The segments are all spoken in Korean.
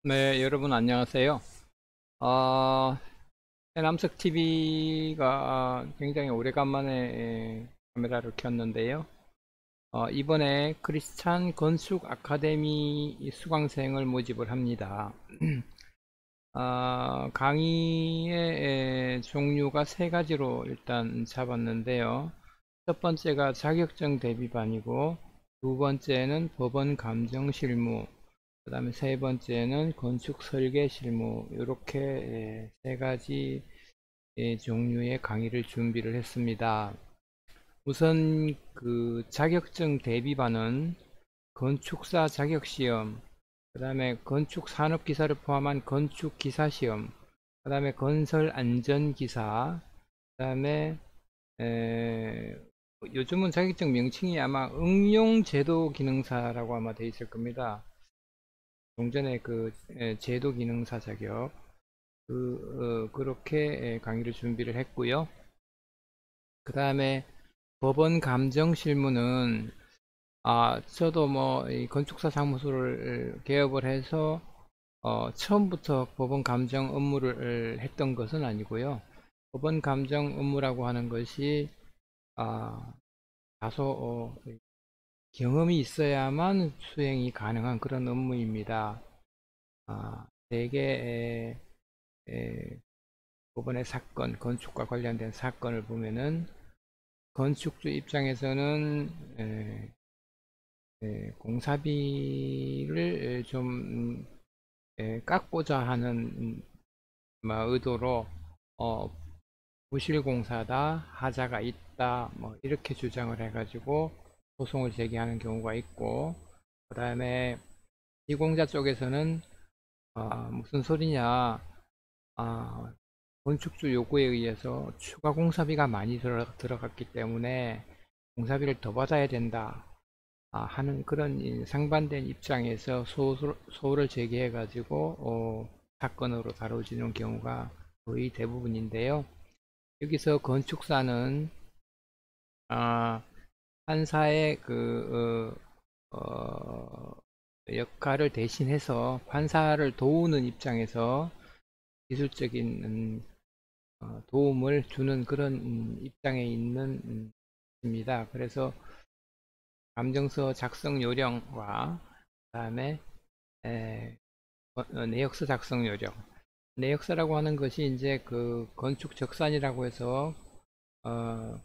네, 여러분 안녕하세요. 어, 해남석 TV가 굉장히 오래간만에 카메라를 켰는데요. 이번에 크리스찬 건축 아카데미 수강생을 모집을 합니다. 강의의 종류가 세 가지로 일단 잡았는데요. 첫 번째가 자격증 대비반이고, 두 번째는 법원 감정 실무, 그 다음에 세 번째는 건축 설계 실무, 이렇게 세 가지 종류의 강의를 준비를 했습니다. 우선 그 자격증 대비반은 건축사 자격시험, 그 다음에 건축산업기사를 포함한 건축기사시험, 그 다음에 건설안전기사, 그 다음에 요즘은 자격증 명칭이 아마 응용제도기능사라고 아마 돼 있을 겁니다. 종전에 그 제도기능사 자격 그렇게 강의를 준비를 했고요. 그 다음에 법원 감정 실무는 저도 뭐 이 건축사 사무소를 개업을 해서 처음부터 법원 감정 업무를 했던 것은 아니고요. 법원 감정 업무라고 하는 것이 다소 경험이 있어야만 수행이 가능한 그런 업무입니다. 대개 법원의 사건, 건축과 관련된 사건을 보면은 건축주 입장에서는 공사비를 좀 깎고자 하는 의도로 어, 부실공사다, 하자가 있다, 뭐 이렇게 주장을 해가지고 소송을 제기하는 경우가 있고, 그 다음에 시공자 쪽에서는 무슨 소리냐, 건축주 요구에 의해서 추가 공사비가 많이 들어갔기 때문에 공사비를 더 받아야 된다 하는 그런 상반된 입장에서 소를 제기해 가지고 사건으로 다뤄지는 경우가 거의 대부분인데요. 여기서 건축사는 아, 판사의 역할을 대신해서 판사를 도우는 입장에서 기술적인 도움을 주는 그런 입장에 있는 입니다. 그래서 감정서 작성 요령과 그다음에 내역서 작성 요령. 내역서라고 하는 것이 이제 그 건축 적산이라고 해서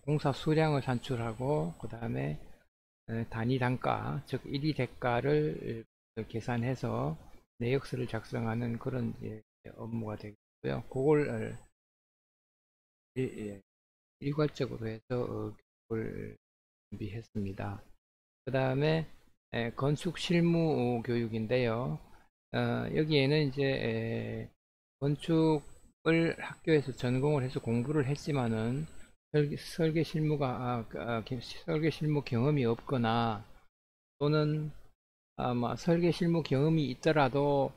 공사 수량을 산출하고 그다음에 단위 단가, 즉 1위 대가를 계산해서 내역서를 작성하는 그런 업무가 되겠고요. 그걸 일괄적으로 해서 교육을 준비했습니다. 그 다음에 건축 실무 교육인데요. 여기에는 이제 건축을 학교에서 전공을 해서 공부를 했지만은 설계 실무가 설계 실무 경험이 없거나 또는 아마 설계 실무 경험이 있더라도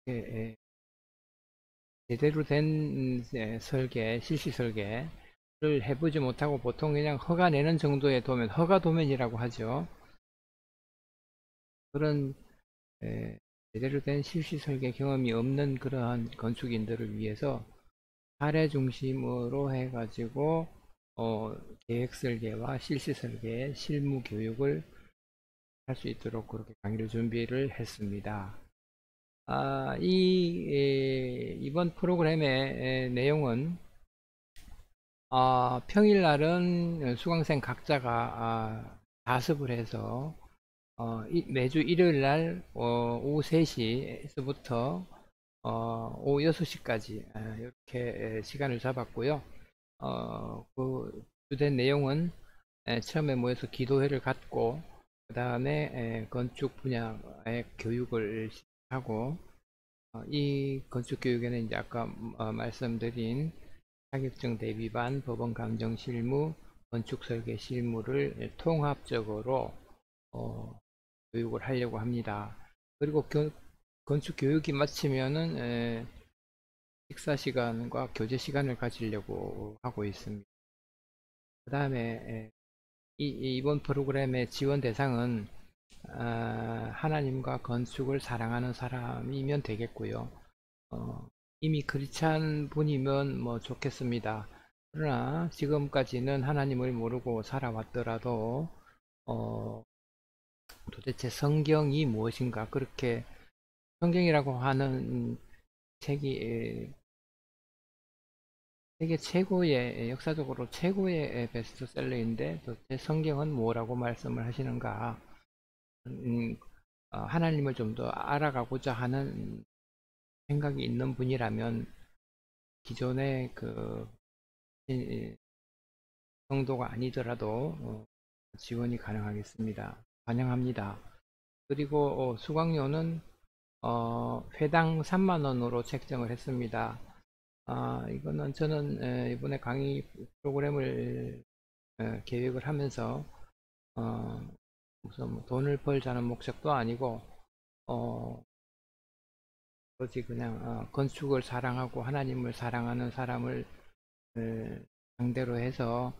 이렇게, 제대로 된 설계, 실시 설계를 해보지 못하고 보통 그냥 허가 내는 정도의 도면, 허가 도면이라고 하죠. 그런 제대로 된 실시 설계 경험이 없는 그러한 건축인들을 위해서 사례 중심으로 해가지고 계획 설계와 실시 설계, 실무 교육을 할 수 있도록 그렇게 강의를 준비를 했습니다. 이번 프로그램의 내용은 평일날은 수강생 각자가 자습을 해서 매주 일요일날 오후 3시에서부터 오후 6시까지 이렇게 시간을 잡았고요. 그 주된 내용은 처음에 모여서 기도회를 갖고 그 다음에 건축 분야의 교육을 하고 이 건축 교육에는 이제 아까 말씀드린 자격증 대비반, 법원 감정 실무, 건축 설계 실무를 통합적으로 교육을 하려고 합니다. 그리고 건축 교육이 마치면은 식사 시간과 교제 시간을 가지려고 하고 있습니다. 그 다음에 이번 프로그램의 지원 대상은 하나님과 건축을 사랑하는 사람이면 되겠고요. 이미 크리스찬 분이면 뭐 좋겠습니다. 그러나 지금까지는 하나님을 모르고 살아왔더라도 도대체 성경이 무엇인가, 그렇게 성경이라고 하는 책이 세계 최고의, 역사적으로 최고의 베스트셀러인데 도대체 성경은 뭐라고 말씀을 하시는가. 음, 하나님을 좀 더 알아가고자 하는 생각이 있는 분이라면 기존의 그 정도가 아니더라도 지원이 가능하겠습니다. 환영합니다. 그리고 수강료는 회당 3만원으로 책정을 했습니다. 이거는 저는 이번에 강의 프로그램을 계획을 하면서 무슨 뭐 돈을 벌자는 목적도 아니고 오로지 그냥 건축을 사랑하고 하나님을 사랑하는 사람을 상대로 해서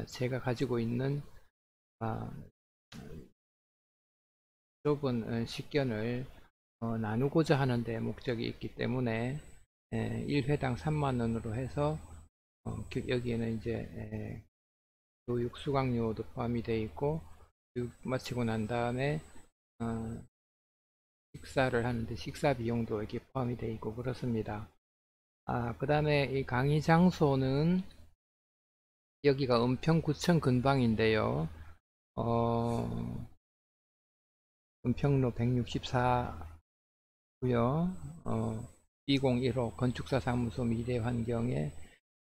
제가 가지고 있는 아, 좁은 식견을 나누고자 하는 데 목적이 있기 때문에 1회당 3만원으로 해서 여기에는 이제 교육 수강료도 포함이 되어 있고, 교육 마치고 난 다음에 식사를 하는데 식사 비용도 이렇게 포함이 되어 있고 그렇습니다. 그 다음에 이 강의 장소는 여기가 은평구청 근방인데요. 은평로 164고요. 2015 건축사 사무소 미래환경의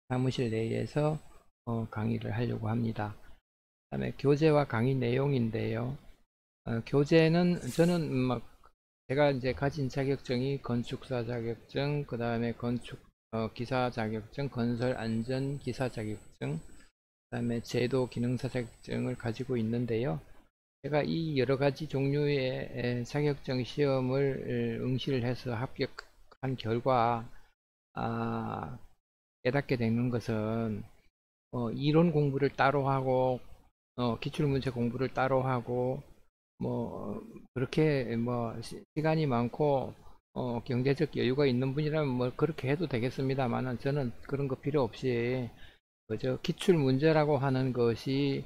사무실 내에서 강의를 하려고 합니다. 그 다음에 교재와 강의 내용인데요. 교재는 저는 막 제가 이제 가진 자격증이 건축사 자격증, 그 다음에 건축 기사 자격증, 건설 안전 기사 자격증, 그 다음에 제도 기능사 자격증을 가지고 있는데요. 제가 이 여러 가지 종류의 자격증 시험을 응시를 해서 합격한 결과 깨닫게 되는 것은 이론 공부를 따로 하고 기출문제 공부를 따로 하고 뭐 그렇게 뭐 시간이 많고 경제적 여유가 있는 분이라면 뭐 그렇게 해도 되겠습니다만은, 저는 그런 거 필요 없이 그저 기출 문제라고 하는 것이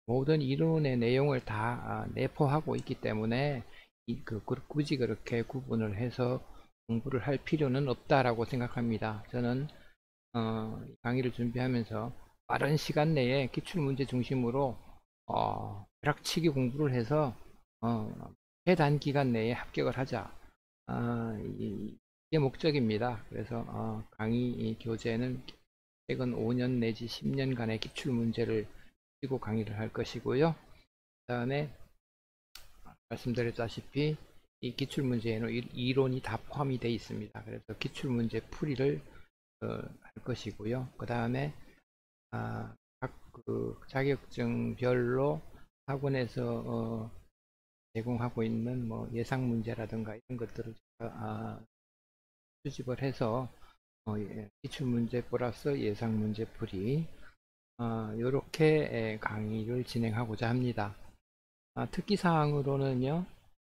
모든 이론의 내용을 다 내포하고 있기 때문에 굳이 그렇게 구분을 해서 공부를 할 필요는 없다라고 생각합니다. 저는 강의를 준비하면서 빠른 시간 내에 기출문제 중심으로 벼락치기 공부를 해서 어, 최단 기간 내에 합격을 하자. 이게 목적입니다. 그래서 강의 교재는 최근 5년 내지 10년간의 기출문제를 띄고 강의를 할 것이고요. 그 다음에 말씀드렸다시피 이 기출문제에는 이론이 다 포함이 되어 있습니다. 그래서 기출문제 풀이를 할 것이고요. 그 다음에 각 그 자격증별로 학원에서 제공하고 있는 뭐 예상 문제라든가 이런 것들을 수집을 해서 기출 문제 플러스 예상 문제 풀이 이렇게 강의를 진행하고자 합니다. 특기 사항으로는요,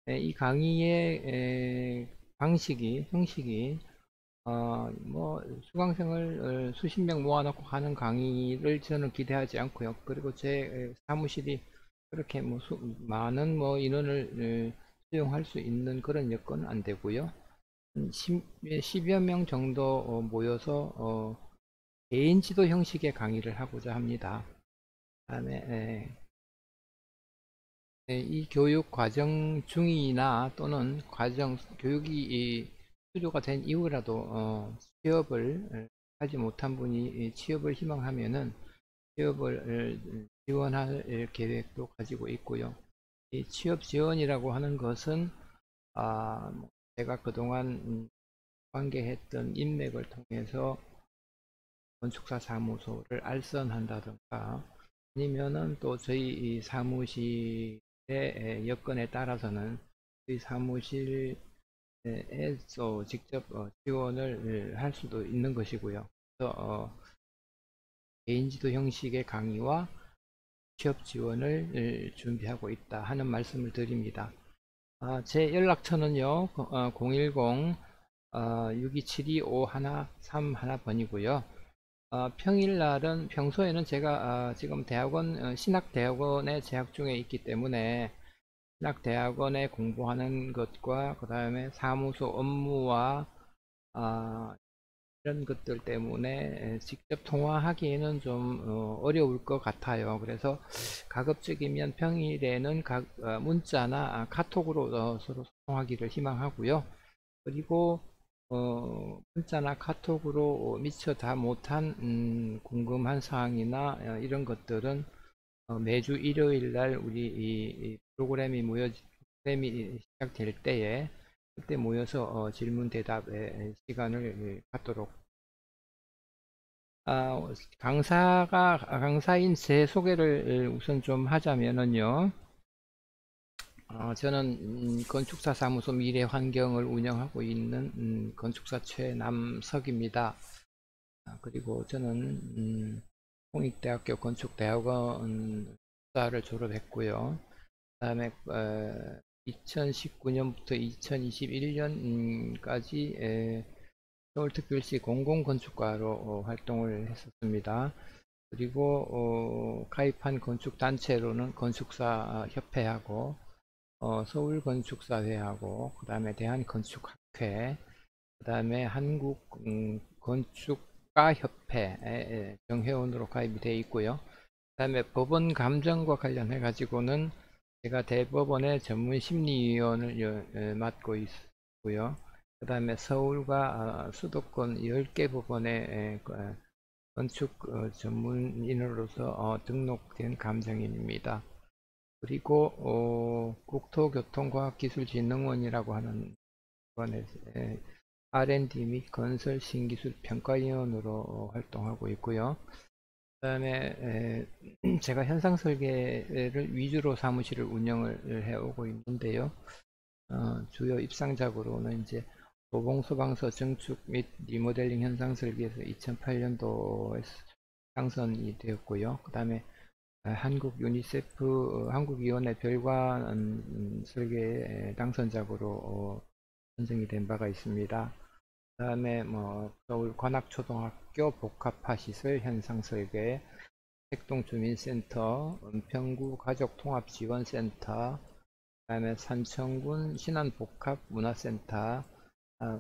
이 강의의 형식이 뭐 수강생을 수십 명 모아놓고 하는 강의를 저는 기대하지 않고요. 그리고 제 사무실이 그렇게 뭐 많은 뭐 인원을 수용할 수 있는 그런 여건은 안 되고요. 10여 명 정도 모여서 개인 지도 형식의 강의를 하고자 합니다. 다음에 이 교육 과정 중이나 또는 교육이 수료가 된 이후라도 취업을 하지 못한 분이 취업을 희망하면은 취업을 지원할 계획도 가지고 있고요. 이 취업 지원이라고 하는 것은 제가 그동안 관계했던 인맥을 통해서 건축사 사무소를 알선한다든가, 아니면은 또 저희 사무실의 여건에 따라서는 저희 사무실에서 직접 지원을 할 수도 있는 것이고요. 그래서 개인 지도 형식의 강의와 취업 지원을 준비하고 있다 하는 말씀을 드립니다. 제 연락처는요, 010-6272-5131번이고요. 평일날은, 평소에는 제가 지금 대학원, 신학대학원에 재학 중에 있기 때문에 신학대학원에 공부하는 것과 그 다음에 사무소 업무와 이런 것들 때문에 직접 통화하기에는 좀 어려울 것 같아요. 그래서 가급적이면 평일에는 문자나 카톡으로 서로 소통하기를 희망하고요. 그리고 문자나 카톡으로 미처 다 못한 궁금한 사항이나 이런 것들은 매주 일요일 날 우리 이 프로그램이 시작될 때에 그때 모여서 질문 대답의 시간을 갖도록. 강사인 제 소개를 우선 좀 하자면은요. 저는 건축사 사무소 미래환경을 운영하고 있는 건축사 최남석입니다. 그리고 저는 홍익대학교 건축대학원 를 졸업했고요. 그 다음에 2019년부터 2021년까지 서울특별시 공공건축가로 활동을 했었습니다. 그리고 가입한 건축단체로는 건축사협회하고 서울건축사회하고 그 다음에 대한건축학회, 그 다음에 한국건축가협회 정회원으로 가입이 되어 있고요. 그 다음에 법원 감정과 관련해 가지고는 제가 대법원의 전문 심리위원을 맡고 있고요. 그 다음에 서울과 수도권 10개 법원의 건축 전문인으로서 등록된 감정인입니다. 그리고 국토교통과학기술진흥원이라고 하는 기관에서 R&D 및 건설 신기술 평가위원으로 활동하고 있고요. 그 다음에 제가 현상 설계를 위주로 사무실을 운영을 해오고 있는데요. 주요 입상작으로는 이제 도봉소방서 증축 및 리모델링 현상 설계에서 2008년도에 당선이 되었고요. 그 다음에 한국 유니세프 한국위원회 별관 설계 당선작으로 선정이 된 바가 있습니다. 그 다음에 서울 관악초등학교 복합화시설 현상설계, 색동주민센터, 은평구 가족통합지원센터, 그 다음에 산청군 신안복합문화센터,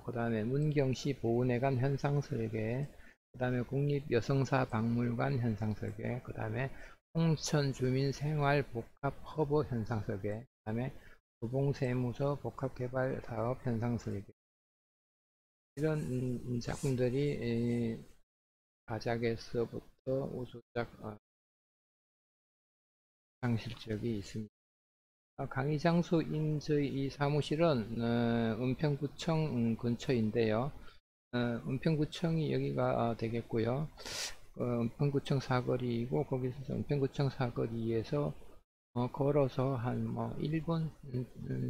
그 다음에 문경시 보훈회관 현상설계, 그 다음에 국립여성사박물관 현상설계, 그 다음에 홍천주민생활복합허브 현상설계, 그 다음에 도봉세무서 복합개발사업 현상설계. 이런 작품들이 가작에서부터 우수작 상실적이 있습니다. 강의 장소인 저희 이 사무실은 은평구청 근처인데요. 은평구청이 여기가 되겠고요. 은평구청 사거리이고 거기서 은평구청 사거리에서 걸어서 한 1분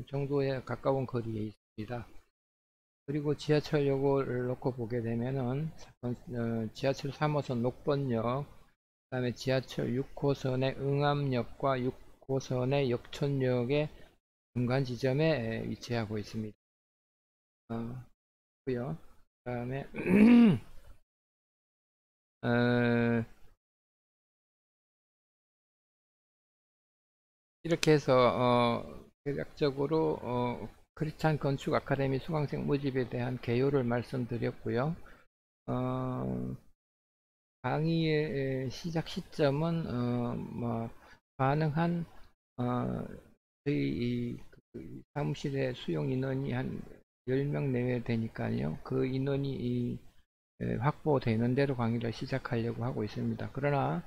정도에 가까운 거리에 있습니다. 그리고 지하철역을 놓고 보게 되면은 지하철 3호선 녹번역, 그 다음에 지하철 6호선의 응암역과 6호선의 역촌역의 중간 지점에 위치하고 있습니다. 고요. 그 다음에 이렇게 해서 대략적으로 크리스찬 건축 아카데미 수강생 모집에 대한 개요를 말씀드렸고요. 강의의 시작 시점은 가능한 저희 사무실의 수용 인원이 한 10명 내외 되니까요. 그 인원이 확보되는 대로 강의를 시작하려고 하고 있습니다. 그러나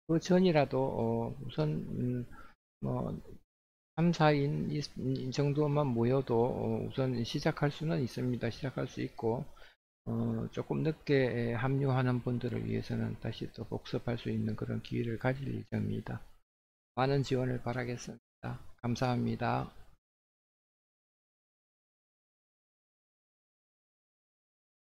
그 전이라도 우선 3, 4인 이 정도만 모여도 우선 시작할 수는 있습니다. 시작할 수 있고 조금 늦게 합류하는 분들을 위해서는 다시 또 복습할 수 있는 그런 기회를 가질 예정입니다. 많은 지원을 바라겠습니다. 감사합니다.